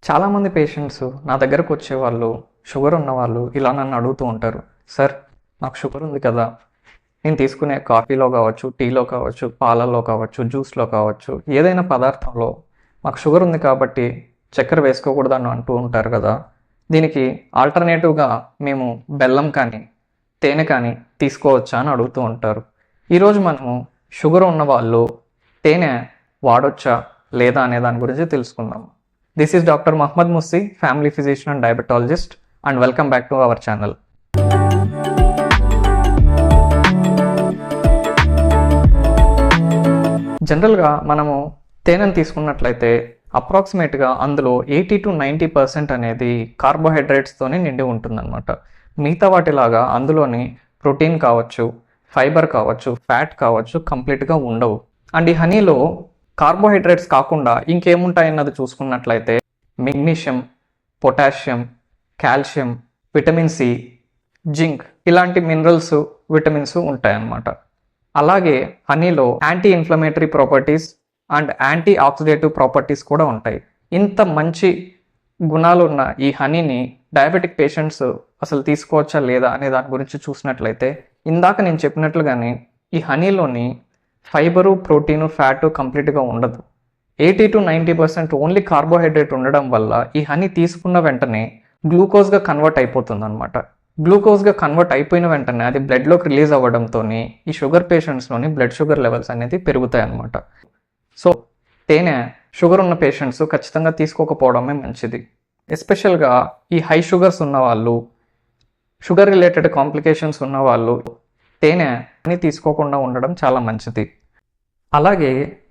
చాలామంది పేషెంట్స్ నా దగ్గరకు వచ్చేవాళ్ళు షుగర్ ఉన్నవాళ్ళు ఇలా నన్ను అడుగుతూ ఉంటారు. సార్, నాకు షుగర్ ఉంది కదా, నేను తీసుకునే కాఫీలో కావచ్చు, టీలో కావచ్చు, పాలల్లో కావచ్చు, జ్యూస్లో కావచ్చు, ఏదైనా పదార్థంలో మాకు షుగర్ ఉంది కాబట్టి చక్కెర వేసుకోకూడదని అంటూ ఉంటారు కదా, దీనికి ఆల్టర్నేటివ్గా మేము బెల్లం కానీ తేనె కానీ తీసుకోవచ్చా అని అడుగుతూ ఉంటారు. ఈరోజు మనము షుగర్ ఉన్నవాళ్ళు తేనె వాడొచ్చా లేదా అనే దాని గురించి తెలుసుకుందాం. This is Dr. Mohammad Mussi, family physician and diabetologist, and welcome back to our channel. జనరల్గా మనము తేనెను తీసుకున్నట్లయితే అప్రాక్సిమేట్గా అందులో 80-90% అనేది కార్బోహైడ్రేట్స్తోనే నిండి ఉంటుందన్నమాట. మిగతా వాటిలాగా అందులోని ప్రోటీన్ కావచ్చు, ఫైబర్ కావచ్చు, ఫ్యాట్ కావచ్చు కంప్లీట్గా ఉండవు. అండ్ ఈ హనీలో కార్బోహైడ్రేట్స్ కాకుండా ఇంకేముంటాయన్నది చూసుకున్నట్లయితే magnesium, potassium, calcium, vitamin C, zinc ఇలాంటి మినరల్స్, విటమిన్స్ ఉంటాయన్నమాట. అలాగే హనీలో anti inflammatory properties and anti oxidative properties కూడా ఉంటాయి. ఇంత మంచి గుణాలు ఉన్న ఈ హనీని డయాబెటిక్ పేషెంట్స్ అసలు తీసుకోవచ్చా లేదా అనే దాని గురించి చూసినట్లయితే ఇందాక నేను చెప్పినట్లుగానే ఈ హనీలోని ఫైబరు, ప్రోటీను, ఫ్యాటు కంప్లీట్గా ఉండదు. 80-90% ఓన్లీ కార్బోహైడ్రేట్ ఉండడం వల్ల ఈ హనీ తీసుకున్న వెంటనే గ్లూకోజ్గా కన్వర్ట్ అయిపోతుంది అనమాట. గ్లూకోజ్గా కన్వర్ట్ అయిపోయిన వెంటనే అది బ్లడ్లోకి రిలీజ్ అవ్వడంతో ఈ షుగర్ పేషెంట్స్లోని బ్లడ్ షుగర్ లెవెల్స్ అనేది పెరుగుతాయి అన్నమాట. సో తేనె షుగర్ ఉన్న పేషెంట్స్ ఖచ్చితంగా తీసుకోకపోవడమే మంచిది. ఎస్పెషల్గా ఈ హై షుగర్స్ ఉన్నవాళ్ళు, షుగర్ రిలేటెడ్ కాంప్లికేషన్స్ ఉన్నవాళ్ళు తేనె తీసుకోకుండా ఉండడం చాలా మంచిది. అలాగే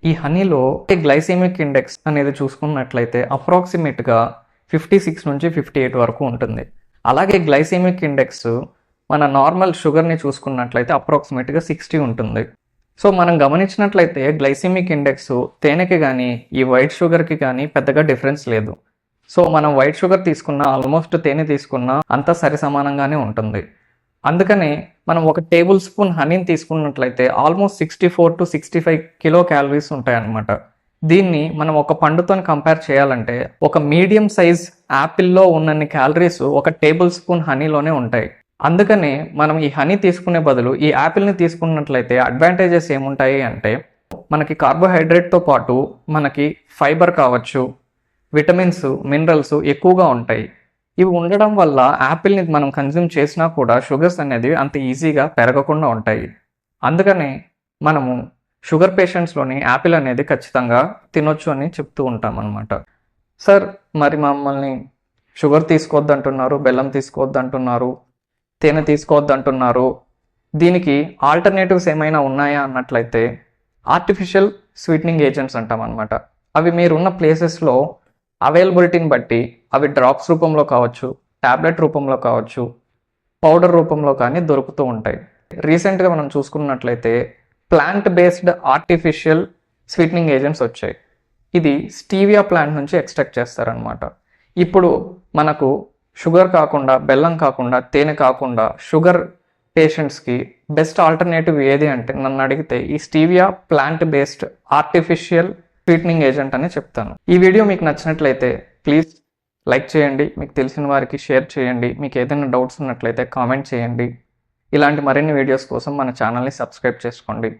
ఈ హనీలో గ్లైసెమిక్ ఇండెక్స్ అనేది చూసుకున్నట్లయితే అప్రాక్సిమేట్గా 56 నుంచి 58 వరకు ఉంటుంది. అలాగే గ్లైసెమిక్ ఇండెక్స్ మన నార్మల్ షుగర్ని చూసుకున్నట్లయితే అప్రాక్సిమేట్గా 60 ఉంటుంది. సో మనం గమనించినట్లయితే గ్లైసెమిక్ ఇండెక్స్ తేనెకి కానీ ఈ వైట్ షుగర్కి కానీ పెద్దగా డిఫరెన్స్ లేదు. సో మనం వైట్ షుగర్ తీసుకున్నా ఆల్మోస్ట్ తేనె తీసుకున్నా అంతా సరి సమానంగానే ఉంటుంది. అందుకని మనం ఒక టేబుల్ స్పూన్ హనీని తీసుకున్నట్లయితే ఆల్మోస్ట్ 64-65 కిలో క్యాలరీస్ ఉంటాయన్నమాట. దీన్ని మనం ఒక పండుతో కంపేర్ చేయాలంటే ఒక మీడియం సైజ్ యాపిల్లో ఉన్నన్ని క్యాలరీస్ ఒక టేబుల్ స్పూన్ హనీలోనే ఉంటాయి. అందుకని మనం ఈ హనీ తీసుకునే బదులు ఈ యాపిల్ని తీసుకున్నట్లయితే అడ్వాంటేజెస్ ఏముంటాయి అంటే మనకి కార్బోహైడ్రేట్తో పాటు మనకి ఫైబర్ కావచ్చు, విటమిన్స్, మినరల్స్ ఎక్కువగా ఉంటాయి. ఇవి ఉండడం వల్ల యాపిల్ని మనం కన్జ్యూమ్ చేసినా కూడా షుగర్స్ అనేది అంత ఈజీగా పెరగకుండా ఉంటాయి. అందుకని మనము షుగర్ పేషెంట్స్లోని యాపిల్ అనేది ఖచ్చితంగా తినొచ్చు అని చెప్తూ ఉంటాం అనమాట. సార్, మరి మమ్మల్ని షుగర్ తీసుకోవద్దు అంటున్నారు, బెల్లం తీసుకోవద్దు అంటున్నారు, తేనె తీసుకోవద్దు అంటున్నారు, దీనికి ఆల్టర్నేటివ్స్ ఏమైనా ఉన్నాయా అన్నట్లయితే ఆర్టిఫిషియల్ స్వీటనింగ్ ఏజెంట్స్ అంటాం అనమాట. అవి మీరున్న ప్లేసెస్లో అవైలబిలిటీని బట్టి అవి డ్రాప్స్ రూపంలో కావచ్చు, ట్యాబ్లెట్ రూపంలో కావచ్చు, పౌడర్ రూపంలో కానీ దొరుకుతూ ఉంటాయి. రీసెంట్గా మనం చూసుకున్నట్లయితే plant based artificial sweetening agents వచ్చాయి. ఇది స్టీవియా ప్లాంట్ నుంచి ఎక్స్ట్రాక్ట్ చేస్తారనమాట. ఇప్పుడు మనకు షుగర్ కాకుండా, బెల్లం కాకుండా, తేనె కాకుండా షుగర్ పేషెంట్స్కి బెస్ట్ ఆల్టర్నేటివ్ ఏది అంటే నన్ను అడిగితే ఈ stevia plant based artificial sweetening agent అని చెప్తాను. ఈ వీడియో మీకు నచ్చినట్లయితే ప్లీజ్ లైక్ చేయండి, మీకు తెలిసిన వారికి షేర్ చేయండి, మీకు ఏదైనా డౌట్స్ ఉన్నట్లయితే కామెంట్ చేయండి. ఇలాంటి మరిన్ని వీడియోస్ కోసం మన ఛానల్ని సబ్స్క్రైబ్ చేసుకోండి.